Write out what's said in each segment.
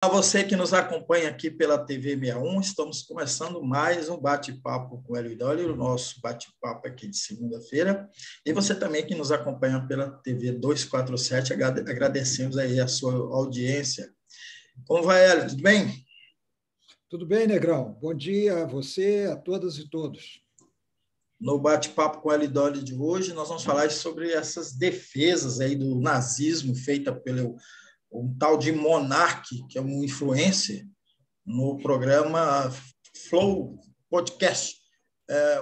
A você que nos acompanha aqui pela TV 61, estamos começando mais um bate-papo com o Hélio Idoli, o nosso bate-papo aqui de segunda-feira. E você também que nos acompanha pela TV 247, agradecemos aí a sua audiência. Como vai, Hélio? Tudo bem? Tudo bem, Negrão? Bom dia a você, a todas e todos. No bate-papo com o Hélio Idoli de hoje, nós vamos falar sobre essas defesas aí do nazismo feita pelo um tal de Monark, que é um influencer, no programa Flow Podcast.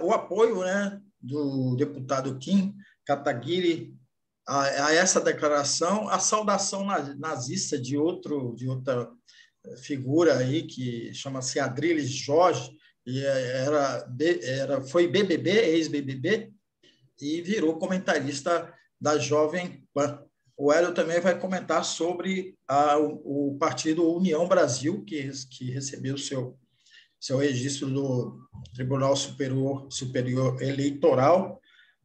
O apoio, né, do deputado Kim Kataguiri a essa declaração, a saudação nazista de outra figura aí que chama-se Adrilles Jorge, e foi BBB, ex-BBB, e virou comentarista da Jovem Pan. O Hélio também vai comentar sobre o partido União Brasil, que recebeu seu registro do Tribunal Superior Eleitoral,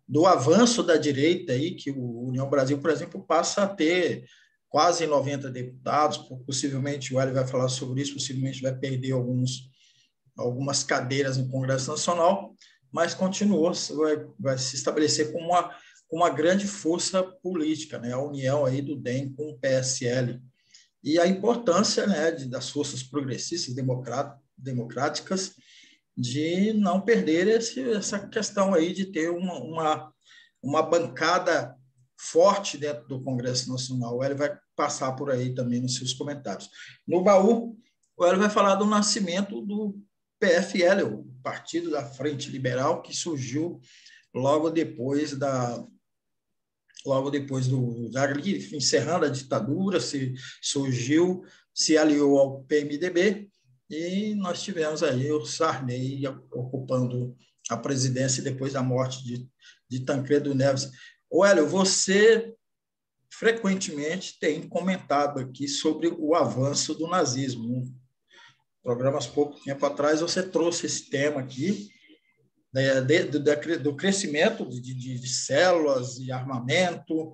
do avanço da direita, aí, que o União Brasil, por exemplo, passa a ter quase 90 deputados, possivelmente o Hélio vai falar sobre isso, possivelmente vai perder algumas cadeiras no Congresso Nacional, mas continua, vai se estabelecer como uma grande força política, né? A união aí do DEM com o PSL. E a importância, né, das forças progressistas democráticas de não perder essa questão aí de ter uma bancada forte dentro do Congresso Nacional. Ele vai passar por aí também nos seus comentários. No baú, o Hélio vai falar do nascimento do PFL, o Partido da Frente Liberal, que surgiu logo depois encerrando a ditadura, se aliou ao PMDB, e nós tivemos aí o Sarney ocupando a presidência depois da morte de Tancredo Neves. Hélio, você frequentemente tem comentado aqui sobre o avanço do nazismo. Em programas pouco tempo atrás você trouxe esse tema aqui, do crescimento de células e armamento,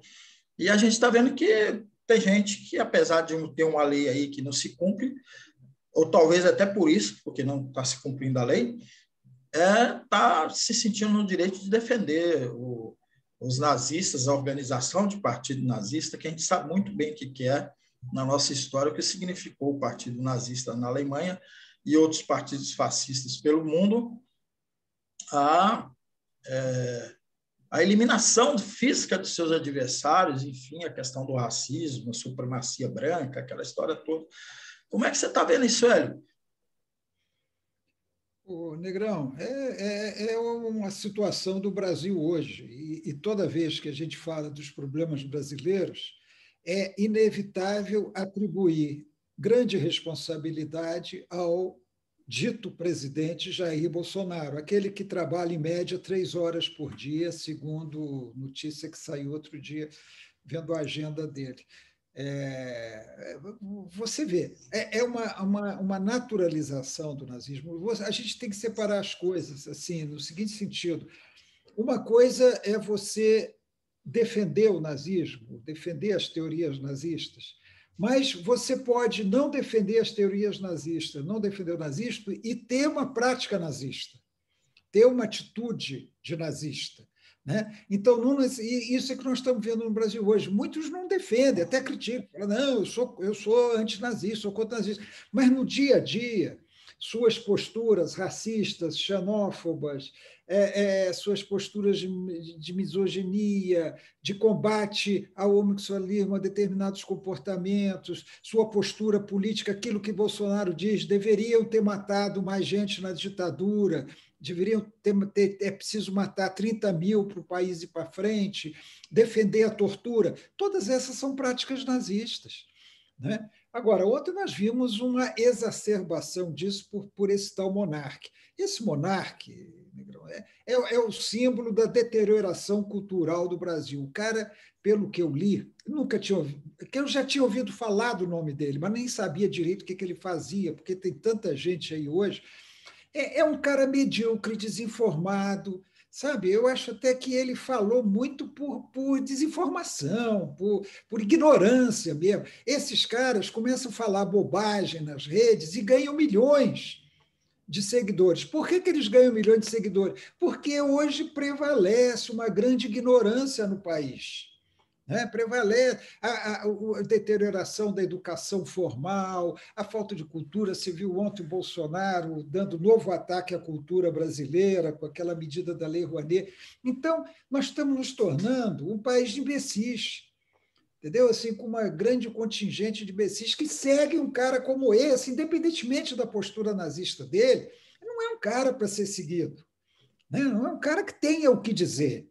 e a gente está vendo que tem gente que, apesar de ter uma lei aí que não se cumpre, ou talvez até por isso, porque não está se cumprindo a lei, está se sentindo no direito de defender os nazistas, a organização de partido nazista, que a gente sabe muito bem o que é na nossa história, o que significou o partido nazista na Alemanha e outros partidos fascistas pelo mundo, a eliminação física dos seus adversários, enfim, a questão do racismo, a supremacia branca, aquela história toda. Como é que você está vendo isso, Hélio? Negrão, é uma situação do Brasil hoje, e toda vez que a gente fala dos problemas brasileiros, é inevitável atribuir grande responsabilidade ao dito presidente Jair Bolsonaro, aquele que trabalha em média 3 horas por dia, segundo notícia que saiu outro dia, vendo a agenda dele. Você vê, é uma naturalização do nazismo. A gente tem que separar as coisas assim, no seguinte sentido: uma coisa é você defender o nazismo, defender as teorias nazistas, mas você pode não defender as teorias nazistas, não defender o nazismo e ter uma prática nazista, ter uma atitude de nazista. Né? Então, isso é que nós estamos vendo no Brasil hoje. Muitos não defendem, até criticam, falam, não, eu sou antinazista, sou contra nazista. Mas no dia a dia, suas posturas racistas, xenófobas, suas posturas de misoginia, de combate ao homossexualismo, a determinados comportamentos, sua postura política, aquilo que Bolsonaro diz, deveriam ter matado mais gente na ditadura, é preciso matar 30 mil para o país ir para frente, defender a tortura. Todas essas são práticas nazistas. Né? Agora, ontem nós vimos uma exacerbação disso por esse tal monarca. Esse monarca é o símbolo da deterioração cultural do Brasil. O cara, pelo que eu li, eu já tinha ouvido falar do nome dele, mas nem sabia direito o que ele fazia, porque tem tanta gente aí hoje. É um cara medíocre, desinformado, sabe? Eu acho até que ele falou muito por desinformação, por ignorância mesmo. Esses caras começam a falar bobagem nas redes e ganham milhões de seguidores. Por que eles ganham milhões de seguidores? Porque hoje prevalece uma grande ignorância no país. Né? Prevalece a deterioração da educação formal, a falta de cultura. Se viu ontem o Bolsonaro dando novo ataque à cultura brasileira, com aquela medida da Lei Rouanet. Então, nós estamos nos tornando um país de imbecis, entendeu? Assim, com uma grande contingente de imbecis que segue um cara como esse, independentemente da postura nazista dele, não é um cara para ser seguido, né? Não é um cara que tenha o que dizer,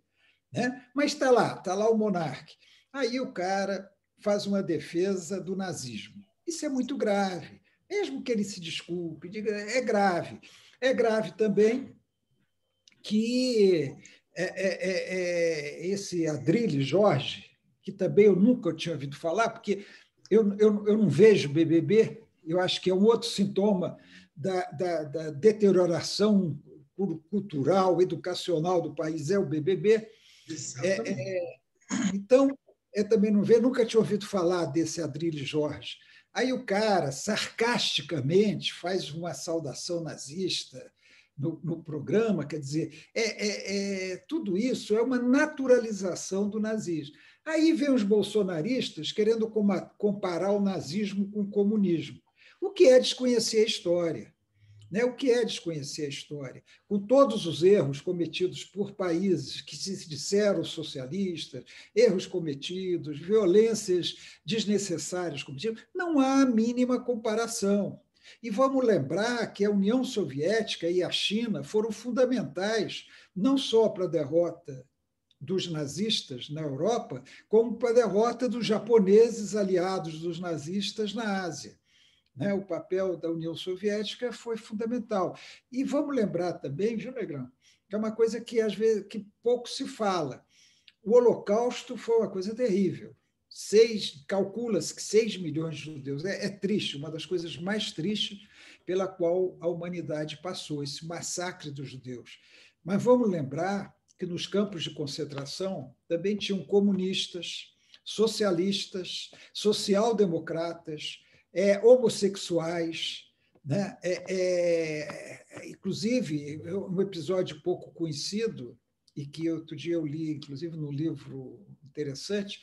né? Mas está lá o monarca. Aí o cara faz uma defesa do nazismo. Isso é muito grave. Mesmo que ele se desculpe, diga, é grave. É grave também que esse Adrilles Jorge, que também eu nunca tinha ouvido falar, porque eu não vejo BBB, eu acho que é um outro sintoma da deterioração cultural, educacional do país, é o BBB. Então, eu também não vejo, nunca tinha ouvido falar desse Adrilles Jorge. Aí o cara, sarcasticamente, faz uma saudação nazista no programa, quer dizer, tudo isso é uma naturalização do nazismo. Aí vem os bolsonaristas querendo comparar o nazismo com o comunismo, o que é desconhecer a história. Né? O que é desconhecer a história? Com todos os erros cometidos por países que se disseram socialistas, erros cometidos, violências desnecessárias cometidas, não há a mínima comparação. E vamos lembrar que a União Soviética e a China foram fundamentais não só para a derrota dos nazistas na Europa, como para a derrota dos japoneses aliados dos nazistas na Ásia. Né? O papel da União Soviética foi fundamental. E vamos lembrar também, viu, Negrão, que é uma coisa que às vezes que pouco se fala. O Holocausto foi uma coisa terrível. Calcula-se que 6 milhões de judeus. É triste, uma das coisas mais tristes pela qual a humanidade passou, esse massacre dos judeus. Mas vamos lembrar que nos campos de concentração também tinham comunistas, socialistas, social-democratas, homossexuais, né? Inclusive, um episódio pouco conhecido, e que outro dia eu li, inclusive no livro interessante,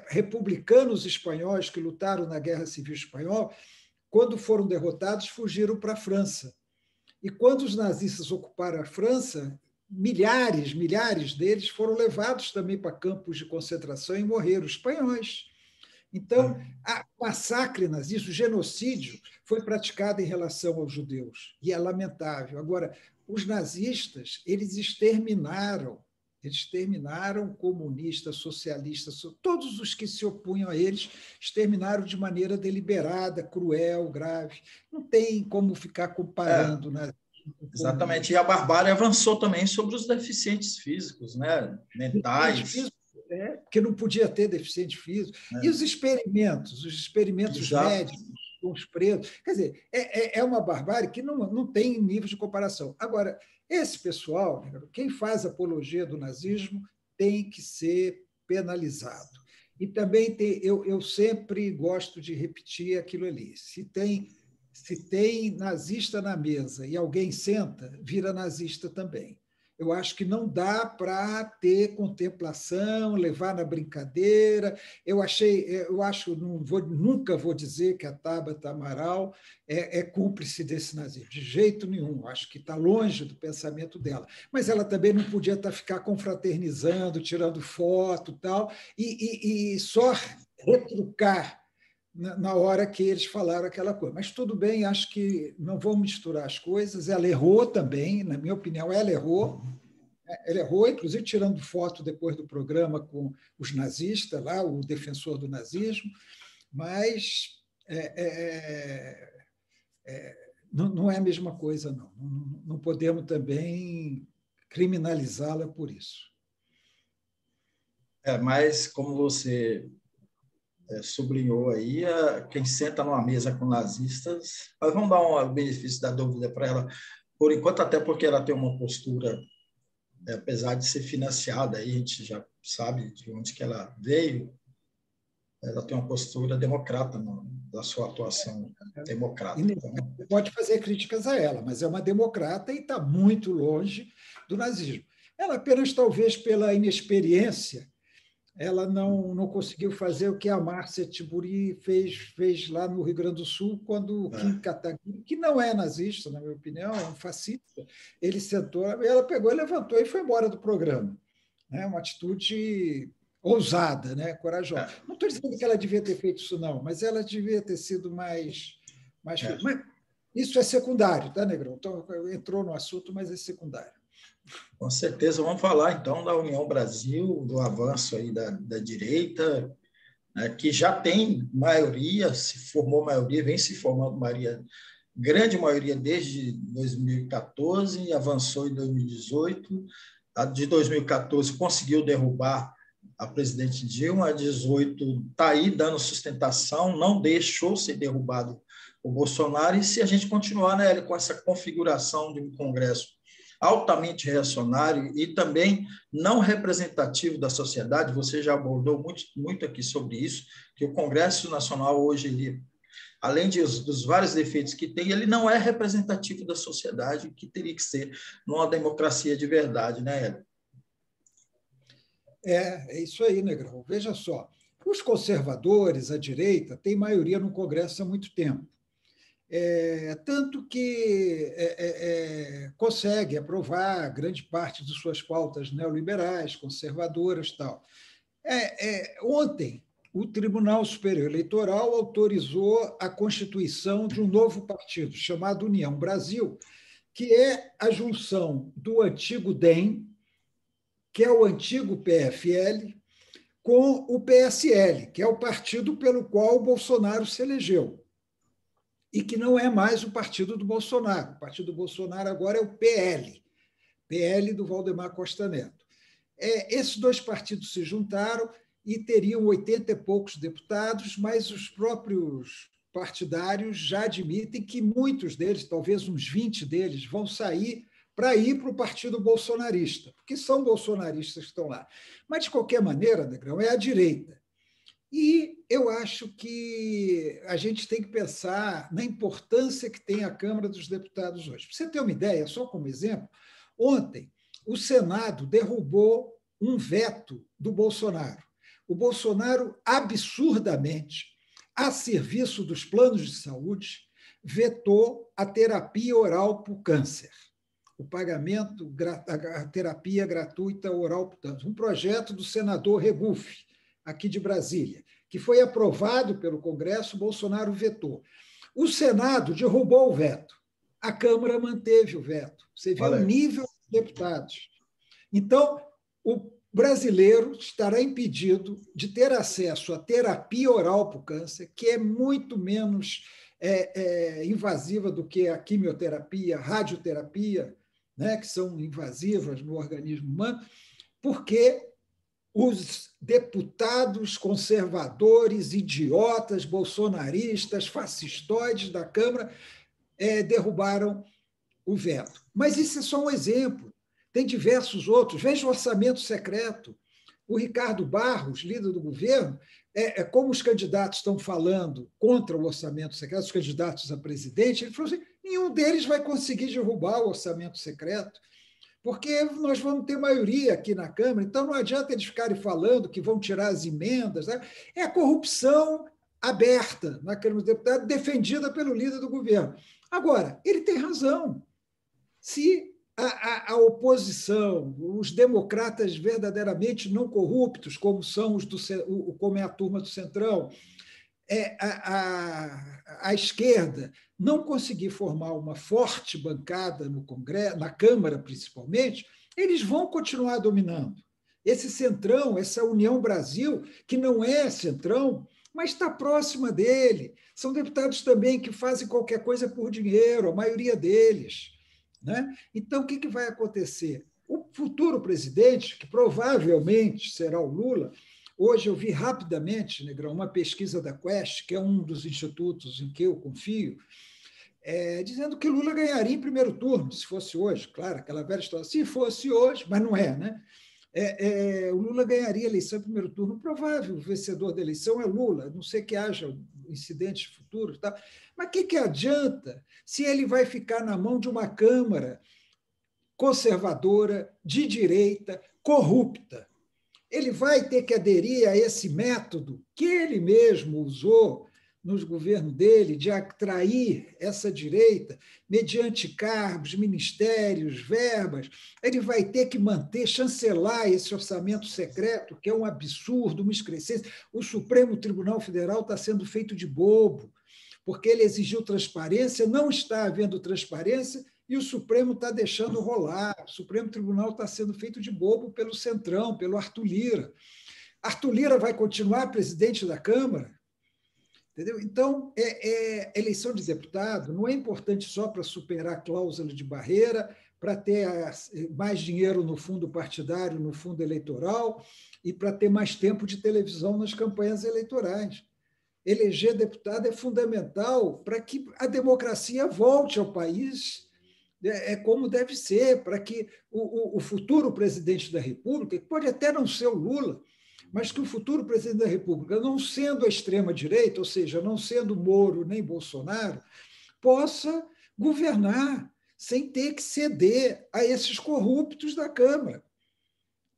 republicanos espanhóis que lutaram na Guerra Civil Espanhola, quando foram derrotados, fugiram para a França. E quando os nazistas ocuparam a França, milhares deles foram levados também para campos de concentração e morreram, espanhóis. Então, o massacre nazista, o genocídio, foi praticado em relação aos judeus, e é lamentável. Agora, os nazistas, eles exterminaram comunistas, socialistas, todos os que se opunham a eles, exterminaram de maneira deliberada, cruel, grave. Não tem como ficar comparando nazismo com exatamente. E a barbárie avançou também sobre os deficientes físicos, né? Mentais. Porque não podia ter deficiente físico. E os experimentos médicos com os presos. Quer dizer, é uma barbárie que não tem nível de comparação. Agora, esse pessoal, quem faz apologia do nazismo, tem que ser penalizado. E também eu sempre gosto de repetir aquilo ali. Se tem nazista na mesa e alguém senta, vira nazista também. Eu acho que não dá para ter contemplação, levar na brincadeira. Nunca vou dizer que a Tabata Amaral é cúmplice desse nazismo, de jeito nenhum. Acho que está longe do pensamento dela. Mas ela também não podia ficar confraternizando, tirando foto tal, e só retrucar na hora que eles falaram aquela coisa. Mas tudo bem, acho que não vamos misturar as coisas. Ela errou também, na minha opinião, ela errou. Ela errou, inclusive tirando foto depois do programa com os nazistas, lá, o defensor do nazismo, mas não é a mesma coisa, não. Não podemos também criminalizá-la por isso. Mas, como você sublinhou aí, quem senta numa mesa com nazistas, mas vamos dar um benefício da dúvida para ela, por enquanto, até porque ela tem uma postura apesar de ser financiada, aí a gente já sabe de onde que ela veio, ela tem uma postura democrata da sua atuação democrata. Então, Você pode fazer críticas a ela, mas é uma democrata e está muito longe do nazismo. Ela apenas, talvez pela inexperiência, ela não conseguiu fazer o que a Márcia Tiburi fez lá no Rio Grande do Sul, quando o Kim Kataguiri, que não é nazista, na minha opinião, é um fascista, ele sentou, ela pegou, levantou e foi embora do programa. Né? Uma atitude ousada, né? Corajosa. Não estou dizendo que ela devia ter feito isso, não, mas ela devia ter sido mais. Mas isso é secundário, tá, Negrão? Então, entrou no assunto, mas é secundário. Com certeza, vamos falar então da União Brasil, do avanço aí da direita, né, que já tem maioria, se formou maioria, vem se formando maioria, grande maioria desde 2014, avançou em 2018. A de 2014 conseguiu derrubar a presidente Dilma, a 2018 está aí dando sustentação, não deixou ser derrubado o Bolsonaro, e se a gente continuar, né, com essa configuração de um Congresso altamente reacionário e também não representativo da sociedade, você já abordou muito aqui sobre isso, que o Congresso Nacional hoje, ele, além dos vários defeitos que tem, ele não é representativo da sociedade, que teria que ser numa democracia de verdade, né, Hélio? É isso aí, Negrão. Veja só, os conservadores, a direita, têm maioria no Congresso há muito tempo. Tanto que consegue aprovar grande parte de suas pautas neoliberais, conservadoras e tal. Ontem, o Tribunal Superior Eleitoral autorizou a constituição de um novo partido, chamado União Brasil, que é a junção do antigo DEM, que é o antigo PFL, com o PSL, que é o partido pelo qual o Bolsonaro se elegeu, e que não é mais o partido do Bolsonaro. O partido do Bolsonaro agora é o PL do Valdemar Costa Neto. Esses dois partidos se juntaram e teriam 80 e poucos deputados, mas os próprios partidários já admitem que muitos deles, talvez uns 20 deles, vão sair para ir para o partido bolsonarista, porque são bolsonaristas que estão lá. Mas, de qualquer maneira, Negrão, é a direita. E eu acho que a gente tem que pensar na importância que tem a Câmara dos Deputados hoje. Para você ter uma ideia, só como exemplo, ontem o Senado derrubou um veto do Bolsonaro. O Bolsonaro, absurdamente, a serviço dos planos de saúde, vetou a terapia oral para o câncer, o pagamento, a terapia gratuita oral para o câncer. Um projeto do senador Regufe, aqui de Brasília, que foi aprovado pelo Congresso, o Bolsonaro vetou. O Senado derrubou o veto. A Câmara manteve o veto. Você vê o nível dos deputados. Então, o brasileiro estará impedido de ter acesso à terapia oral para o câncer, que é muito menos invasiva do que a quimioterapia, a radioterapia, né, que são invasivas no organismo humano, porque os deputados conservadores, idiotas, bolsonaristas, fascistoides da Câmara derrubaram o veto. Mas isso é só um exemplo. Tem diversos outros. Veja o orçamento secreto. O Ricardo Barros, líder do governo, como os candidatos estão falando contra o orçamento secreto, os candidatos a presidente, ele falou assim: nenhum deles vai conseguir derrubar o orçamento secreto, porque nós vamos ter maioria aqui na Câmara, então não adianta eles ficarem falando que vão tirar as emendas. Né? É a corrupção aberta na Câmara dos Deputados, defendida pelo líder do governo. Agora, ele tem razão. Se a oposição, os democratas verdadeiramente não corruptos, como são como é a turma do Centrão, a esquerda não conseguir formar uma forte bancada no Congresso, na Câmara principalmente, eles vão continuar dominando. Esse Centrão, essa União Brasil, que não é Centrão, mas está próxima dele. São deputados também que fazem qualquer coisa por dinheiro, a maioria deles. Né? Então, o que vai acontecer? O futuro presidente, que provavelmente será o Lula. Hoje eu vi rapidamente, Negrão, uma pesquisa da Quest, que é um dos institutos em que eu confio, dizendo que Lula ganharia em primeiro turno, se fosse hoje. Claro, aquela velha história, se fosse hoje, mas não é, né? O Lula ganharia a eleição em primeiro turno, provável, o vencedor da eleição é Lula, a não sei que haja incidentes futuros. Tá? Mas o que adianta se ele vai ficar na mão de uma Câmara conservadora, de direita, corrupta? Ele vai ter que aderir a esse método que ele mesmo usou nos governos dele, de atrair essa direita mediante cargos, ministérios, verbas. Ele vai ter que manter, chancelar esse orçamento secreto, que é um absurdo, uma excrescência. O Supremo Tribunal Federal está sendo feito de bobo, porque ele exigiu transparência, não está havendo transparência, e o Supremo está deixando rolar. O Supremo Tribunal está sendo feito de bobo pelo Centrão, pelo Arthur Lira. Arthur Lira vai continuar presidente da Câmara? Entendeu? Então, eleição de deputado não é importante só para superar a cláusula de barreira, para ter mais dinheiro no fundo partidário, no fundo eleitoral, e para ter mais tempo de televisão nas campanhas eleitorais. Eleger deputado é fundamental para que a democracia volte ao país como deve ser, para que o futuro presidente da República, que pode até não ser o Lula, mas que o futuro presidente da República, não sendo a extrema-direita, ou seja, não sendo Moro nem Bolsonaro, possa governar sem ter que ceder a esses corruptos da Câmara,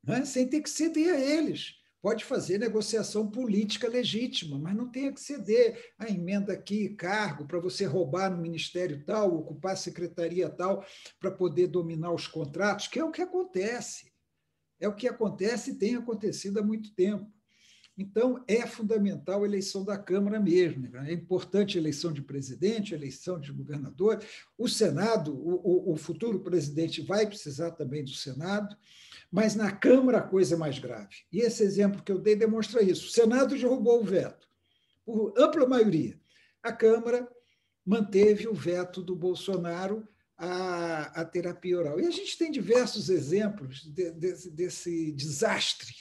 né? Sem ter que ceder a eles. Pode fazer negociação política legítima, mas não tem que ceder a emenda aqui, cargo, para você roubar no ministério tal, ocupar a secretaria tal, para poder dominar os contratos, que é o que acontece. É o que acontece e tem acontecido há muito tempo. Então, é fundamental a eleição da Câmara mesmo. É importante a eleição de presidente, a eleição de governador. O Senado, o futuro presidente vai precisar também do Senado, mas na Câmara a coisa é mais grave. E esse exemplo que eu dei demonstra isso. O Senado derrubou o veto, por ampla maioria. A Câmara manteve o veto do Bolsonaro à terapia oral. E a gente tem diversos exemplos desse desastre,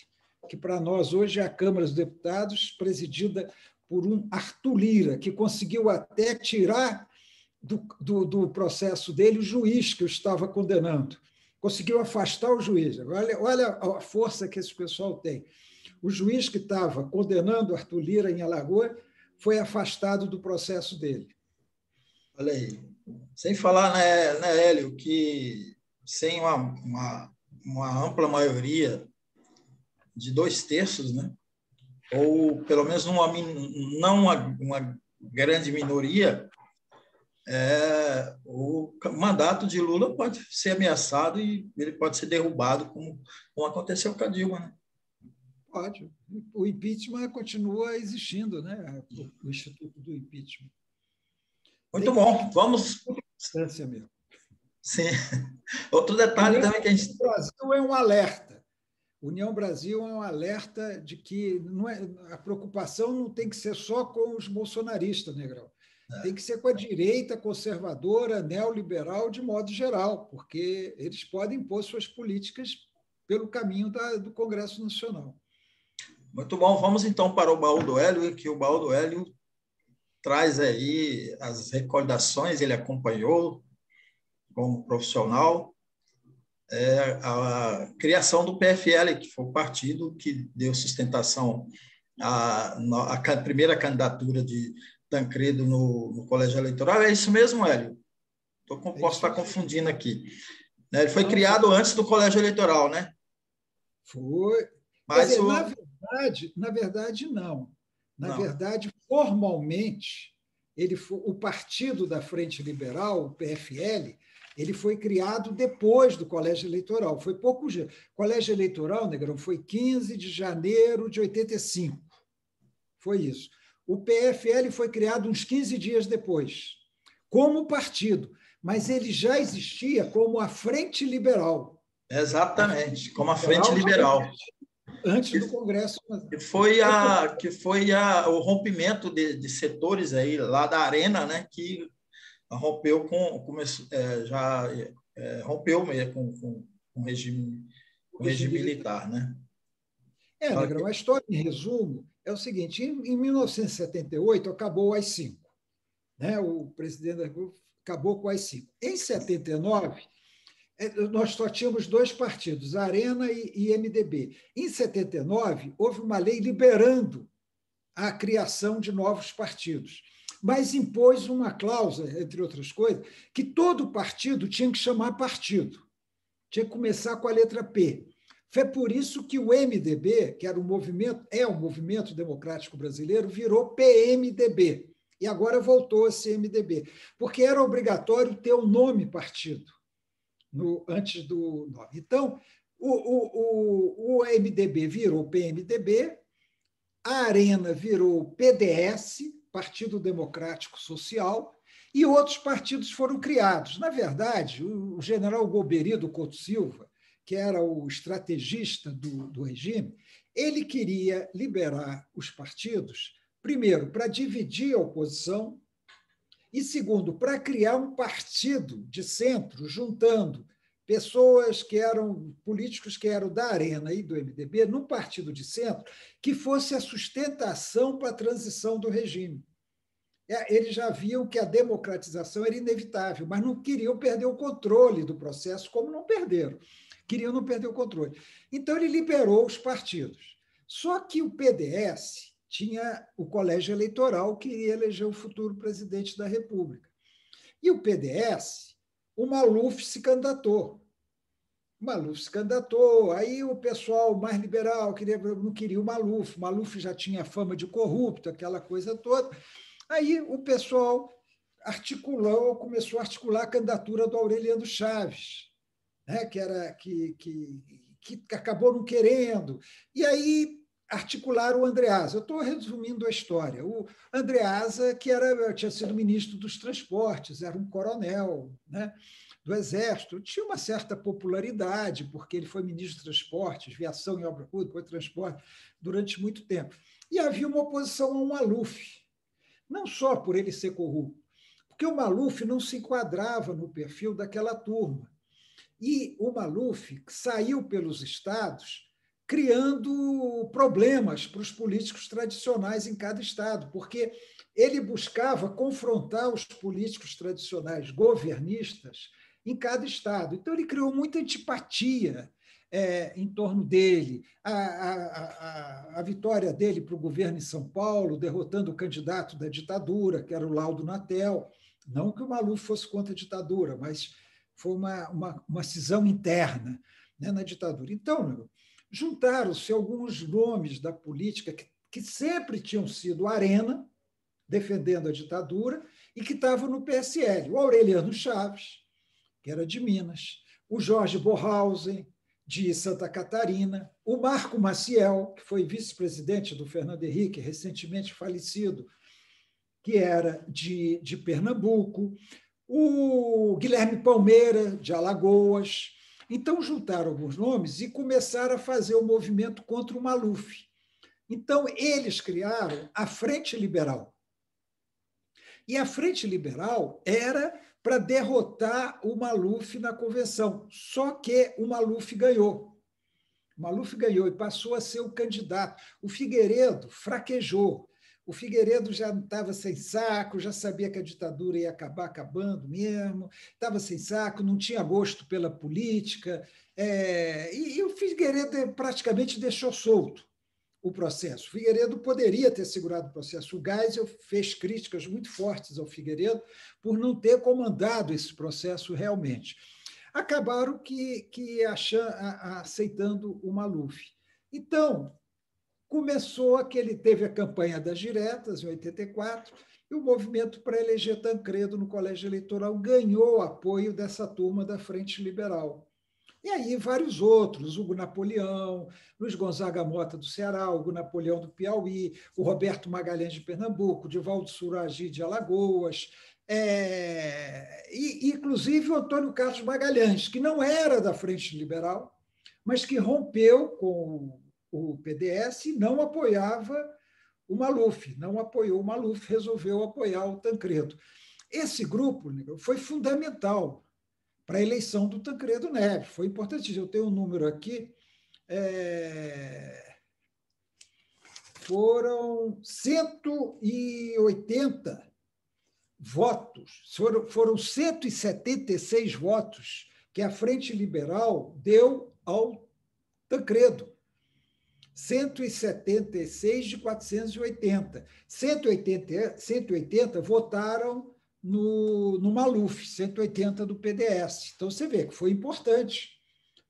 que para nós hoje é a Câmara dos Deputados, presidida por um Arthur Lira, que conseguiu até tirar do processo dele o juiz que o estava condenando. Conseguiu afastar o juiz. Olha a força que esse pessoal tem. O juiz que estava condenando Arthur Lira em Alagoas foi afastado do processo dele. Olha aí. Sem falar, né, Hélio, que sem uma ampla maioria de 2/3, né, ou pelo menos não uma grande minoria, o mandato de Lula pode ser ameaçado e ele pode ser derrubado, como aconteceu com a Dilma. Né? Pode. O impeachment continua existindo, né? O Instituto do Impeachment. Muito bom. Vamos. Distância mesmo. Sim. Outro detalhe também que a gente. O Brasil é um alerta. União Brasil é um alerta de que a preocupação não tem que ser só com os bolsonaristas, Negrão. Tem que ser com a direita conservadora, neoliberal, de modo geral, porque eles podem impor suas políticas pelo caminho do Congresso Nacional. Muito bom. Vamos, então, para o Baú do Hélio, que o Baú do Hélio traz aí as recordações, ele acompanhou como profissional a criação do PFL, que foi o partido que deu sustentação à primeira candidatura de Tancredo no colégio eleitoral. É isso mesmo, Hélio? Posso estar confundindo aqui. Ele foi criado antes do colégio eleitoral, né? Foi. Mas na verdade, não. Na verdade, formalmente, o Partido da Frente Liberal, o PFL, ele foi criado depois do colégio eleitoral. Foi pouco dia. O colégio eleitoral, Negrão, foi 15 de janeiro de 85. Foi isso. O PFL foi criado uns 15 dias depois, como partido, mas ele já existia como a Frente Liberal. Exatamente, como a Frente Liberal. Antes do Congresso. Que foi o rompimento de setores aí lá da Arena, né, que rompeu rompeu mesmo com o regime militar, né? Negrão, a história, em resumo, é o seguinte: em 1978 acabou o AI-5. né? O presidente da República acabou com as 5. Em 79, nós só tínhamos 2 partidos, Arena e MDB. Em 79, houve uma lei liberando a criação de novos partidos, mas impôs uma cláusula, entre outras coisas, que todo partido tinha que chamar partido, tinha que começar com a letra P. Foi por isso que o MDB, que era o Movimento Democrático Brasileiro, virou PMDB, e agora voltou a ser MDB, porque era obrigatório ter o nome partido antes do nome. Então, o MDB virou PMDB, a Arena virou PDS, Partido Democrático Social, e outros partidos foram criados. Na verdade, o general Golbery Couto Silva, que era o estrategista do regime, ele queria liberar os partidos, primeiro, para dividir a oposição, e, segundo, para criar um partido de centro, juntando pessoas que eram políticos que eram da Arena e do MDB, num partido de centro, que fosse a sustentação para a transição do regime. Eles já viam que a democratização era inevitável, mas não queriam perder o controle do processo, como não perderam. Queriam não perder o controle. Então, ele liberou os partidos. Só que o PDS tinha o colégio eleitoral que iria eleger o futuro presidente da República. E o PDS, o Maluf se candidatou. O Maluf se candidatou, aí o pessoal mais liberal não queria o Maluf. O Maluf já tinha fama de corrupto, aquela coisa toda. Aí o pessoal começou a articular a candidatura do Aureliano Chaves, né, que acabou não querendo. E aí articularam o Andreasa. Eu estou resumindo a história. O Andreasa, que tinha sido ministro dos Transportes, era um coronel, né, do Exército, tinha uma certa popularidade, porque ele foi ministro dos Transportes, viação e obra pública, foi transporte, durante muito tempo. E havia uma oposição ao Maluf, não só por ele ser corrupto, porque o Maluf não se enquadrava no perfil daquela turma. E o Maluf saiu pelos estados criando problemas para os políticos tradicionais em cada estado, porque ele buscava confrontar os políticos tradicionais governistas em cada estado. Então, ele criou muita antipatia em torno dele. A vitória dele para o governo em São Paulo, derrotando o candidato da ditadura, que era o Laudo Natel. Não que o Maluf fosse contra a ditadura, mas foi uma cisão interna, né, na ditadura. Então, juntaram-se alguns nomes da política que sempre tinham sido Arena, defendendo a ditadura, e que estavam no PSL. O Aureliano Chaves, que era de Minas, o Jorge Borhausen, de Santa Catarina, o Marco Maciel, que foi vice-presidente do Fernando Henrique, recentemente falecido, que era de Pernambuco, o Guilherme Palmeira, de Alagoas. Então, juntaram alguns nomes e começaram a fazer o movimento contra o Maluf. Então, eles criaram a Frente Liberal. E a Frente Liberal era para derrotar o Maluf na convenção. Só que o Maluf ganhou. O Maluf ganhou e passou a ser o candidato. O Figueiredo fraquejou. O Figueiredo já estava sem saco, já sabia que a ditadura ia acabar acabando mesmo, estava sem saco, não tinha gosto pela política, e o Figueiredo praticamente deixou solto o processo. O Figueiredo poderia ter segurado o processo. O Geisel fez críticas muito fortes ao Figueiredo por não ter comandado esse processo realmente. Acabaram aceitando o Maluf. Então, teve a campanha das diretas, em 84, e o movimento para eleger Tancredo no colégio eleitoral ganhou apoio dessa turma da Frente Liberal. E aí vários outros, Hugo Napoleão, Luiz Gonzaga Mota do Ceará, Hugo Napoleão do Piauí, o Roberto Magalhães de Pernambuco, Divaldo Suragi de Alagoas, e inclusive o Antônio Carlos Magalhães, que não era da Frente Liberal, mas que rompeu com o PDS e não apoiava o Maluf, não apoiou o Maluf, resolveu apoiar o Tancredo. Esse grupo foi fundamental para a eleição do Tancredo Neves, foi importantíssimo. Eu tenho um número aqui, foram 180 votos, foram 176 votos que a Frente Liberal deu ao Tancredo. 176 de 480. 180 votaram no Maluf, 180 do PDS. Então, você vê que foi importante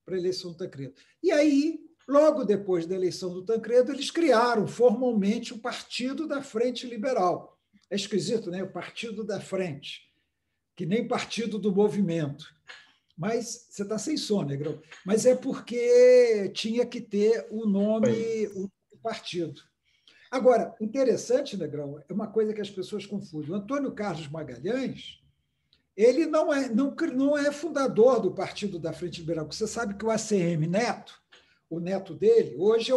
para a eleição do Tancredo. E aí, logo depois da eleição do Tancredo, eles criaram formalmente o Partido da Frente Liberal. É esquisito, né? O Partido da Frente, que nem Partido do Movimento. Mas você está sem sono, Negrão. Mas é porque tinha que ter o nome, o partido. Agora, interessante, Negrão, é uma coisa que as pessoas confundem. O Antônio Carlos Magalhães, ele não é fundador do Partido da Frente Liberal, porque você sabe que o ACM Neto, o neto dele, hoje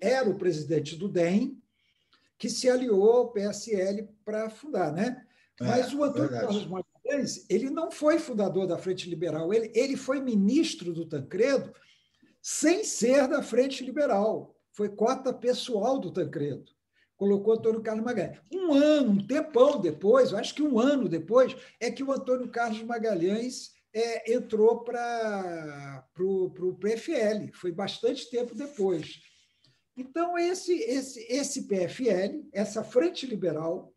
era o presidente do DEM, que se aliou ao PSL para fundar, né? Mas o Antônio Carlos Magalhães, ele não foi fundador da Frente Liberal, ele foi ministro do Tancredo sem ser da Frente Liberal. Foi cota pessoal do Tancredo. Colocou Antônio Carlos Magalhães. Um tempão depois, acho que um ano depois, é que o Antônio Carlos Magalhães entrou para o PFL. Foi bastante tempo depois. Então, esse PFL, essa Frente Liberal,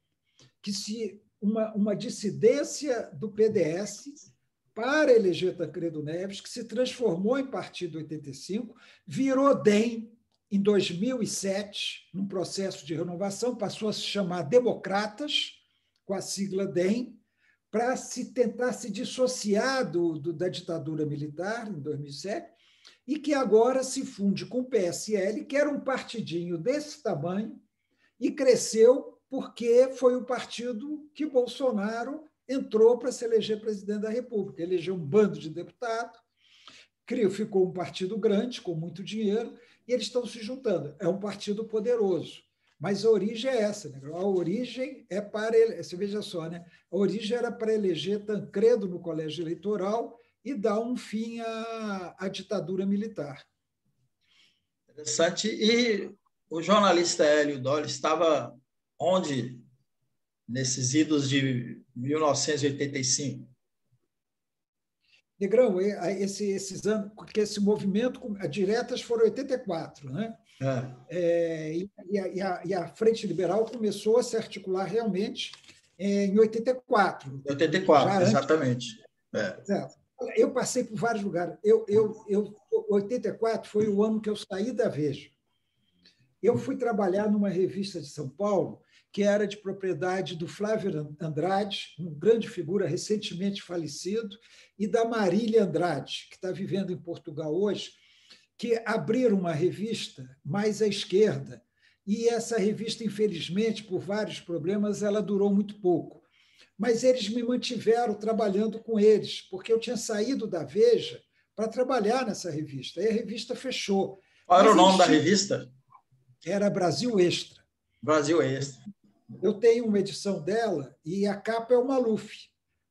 uma dissidência do PDS para eleger Tancredo Neves, que se transformou em partido em 85, virou DEM em 2007, num processo de renovação, passou a se chamar Democratas, com a sigla DEM, para tentar se dissociar da ditadura militar, em 2007, e que agora se funde com o PSL, que era um partidinho desse tamanho, e cresceu porque foi o partido que Bolsonaro entrou para se eleger presidente da República. Elegeu um bando de deputados, ficou um partido grande, com muito dinheiro, e eles estão se juntando. É um partido poderoso. Mas a origem é essa, né? A origem é para... Você veja só, né? A origem era para eleger Tancredo no colégio eleitoral e dar um fim à ditadura militar. Interessante. E o jornalista Hélio Dolly estava onde nesses idos de 1985? Negrão, esses anos, porque esse movimento, diretas foram 84, né? E a Frente Liberal começou a se articular realmente em 84. 84, exatamente. Eu passei por vários lugares. 84 foi o ano que eu saí da Veja. Eu fui trabalhar numa revista de São Paulo que era de propriedade do Flávio Andrade, uma grande figura recentemente falecido, e da Marília Andrade, que está vivendo em Portugal hoje, que abriram uma revista mais à esquerda. E essa revista, infelizmente, por vários problemas, ela durou muito pouco. Mas eles me mantiveram trabalhando com eles, porque eu tinha saído da Veja para trabalhar nessa revista. E a revista fechou. Qual era o nome da revista? Era Brasil Extra. Brasil Extra. Eu tenho uma edição dela e a capa é o Maluf,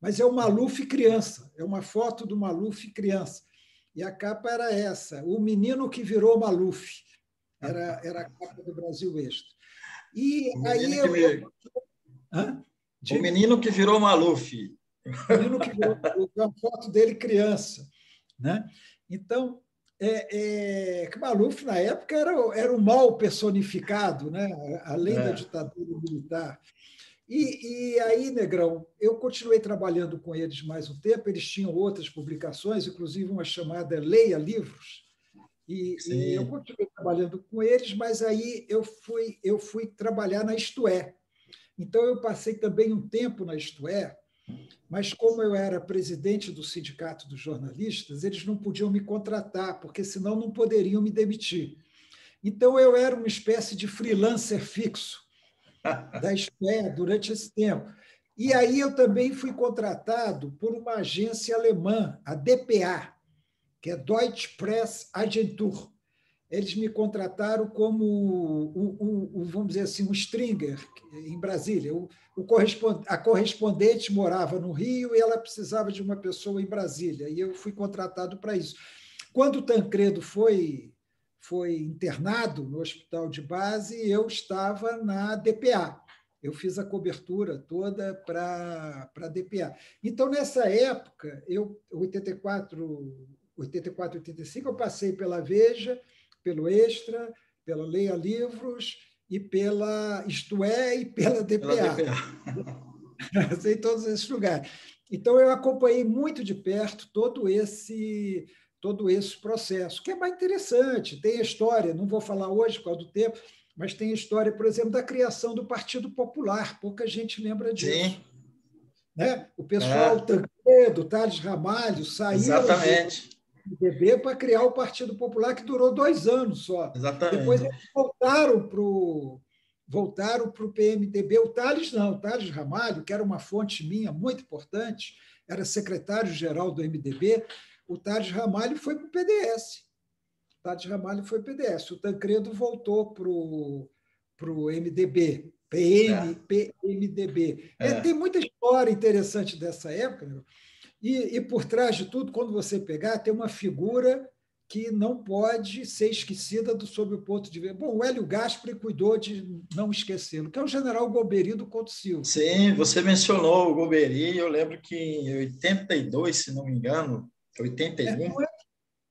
mas é o Maluf criança, é uma foto do Maluf criança. E a capa era essa, o menino que virou Maluf. Era a capa do Brasil Extra. E aí O menino que virou Maluf. O menino que virou Maluf, é uma foto dele criança. Né? Então, que Maluf, na época, era o mal personificado, né? Além da ditadura militar. E aí, Negrão, eu continuei trabalhando com eles mais um tempo, eles tinham outras publicações, inclusive uma chamada Leia Livros, e eu continuei trabalhando com eles, mas aí eu fui trabalhar na Isto É. Então, eu passei também um tempo na Isto É, mas como eu era presidente do Sindicato dos Jornalistas, eles não podiam me contratar, porque senão não poderiam me demitir. Então, eu era uma espécie de freelancer fixo da Isto É durante esse tempo. E aí eu também fui contratado por uma agência alemã, a DPA, que é Deutsche Press Agentur. Eles me contrataram como, vamos dizer assim, um stringer em Brasília. A correspondente morava no Rio e ela precisava de uma pessoa em Brasília, e eu fui contratado para isso. Quando o Tancredo foi internado no hospital de base, eu estava na DPA. eu fiz a cobertura toda para a DPA. Então, nessa época, 84, 85, eu passei pela Veja, pelo Extra, pela Leia Livros e pela Isto É e pela Pela DPA. DPA. Em todos esses lugares. Então, eu acompanhei muito de perto todo esse processo, que é mais interessante. Tem a história, não vou falar hoje por causa do tempo, mas tem a história, por exemplo, da criação do Partido Popular. Pouca gente lembra disso. Sim. Né? O pessoal, Tancredo, Tales Ramalho, saíram Exatamente. do MDB para criar o Partido Popular, que durou 2 anos só. Depois Exatamente. eles voltaram para o PMDB. O Tales não, o Tales Ramalho, que era uma fonte minha muito importante, era secretário-geral do MDB, o Tales Ramalho foi para o PDS. O Tales Ramalho foi para o PDS. O Tancredo voltou para o MDB, PMDB. Tem muita história interessante dessa época, né? E por trás de tudo, quando você pegar, tem uma figura que não pode ser esquecida sob o ponto de vista. Bom, o Hélio Gaspari cuidou de não esquecê-lo, que é o general Golbery do Couto Silva. Sim, você mencionou o Golbery, eu lembro que em 82, se não me engano, 81.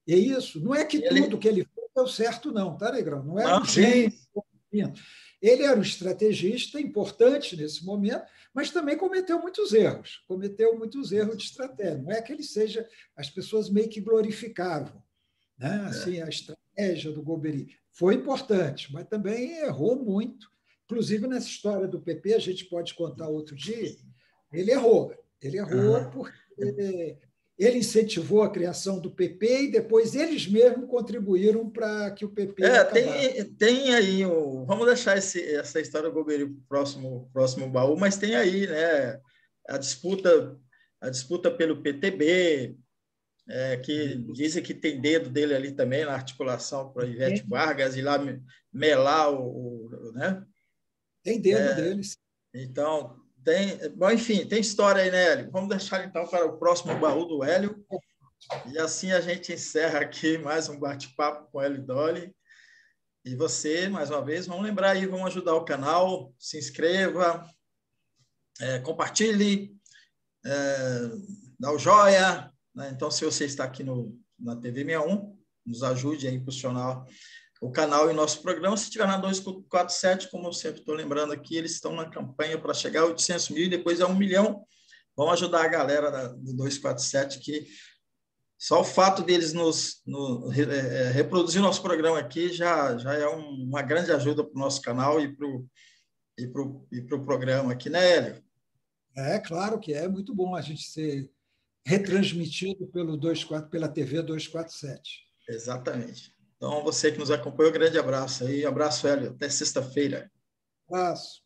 É isso, não é que tudo que ele fez deu certo, não, tá, Negrão? Não era um gênio. Ele era um estrategista importante nesse momento, mas também cometeu muitos erros. Cometeu muitos erros de estratégia. Não é que ele seja... As pessoas meio que glorificavam, né? Assim, a estratégia do Golbery. Foi importante, mas também errou muito. Inclusive, nessa história do PP, a gente pode contar outro dia, ele errou. Ele errou porque ele incentivou a criação do PP e depois eles mesmos contribuíram para que o PP acabasse. Tem aí, vamos deixar essa história do Golbery para o próximo baú, mas tem aí, né, a disputa pelo PTB, que dizem que tem dedo dele ali também na articulação para Ivete Vargas, ir lá melar né? Tem dedo deles. Então, bom, enfim, tem história aí, né, Hélio? Vamos deixar então para o próximo baú do Hélio. E assim a gente encerra aqui mais um bate-papo com Hélio Dolly. E você, mais uma vez, vamos lembrar aí, vamos ajudar o canal, se inscreva, compartilhe, dá o joia, né? Então, se você está aqui na TV 61, nos ajude a impulsionar o canal e nosso programa. Se estiver na 247, como eu sempre estou lembrando aqui, eles estão na campanha para chegar a 800 mil e depois a 1 milhão. Vamos ajudar a galera do 247, que só o fato deles reproduzir o nosso programa aqui já é uma grande ajuda para o nosso canal e para o programa aqui, né, Hélio? É, claro que é muito bom a gente ser retransmitido pela TV 247. Exatamente. Então, você que nos acompanhou, um grande abraço aí. Abraço, Hélio. Até sexta-feira. Abraço.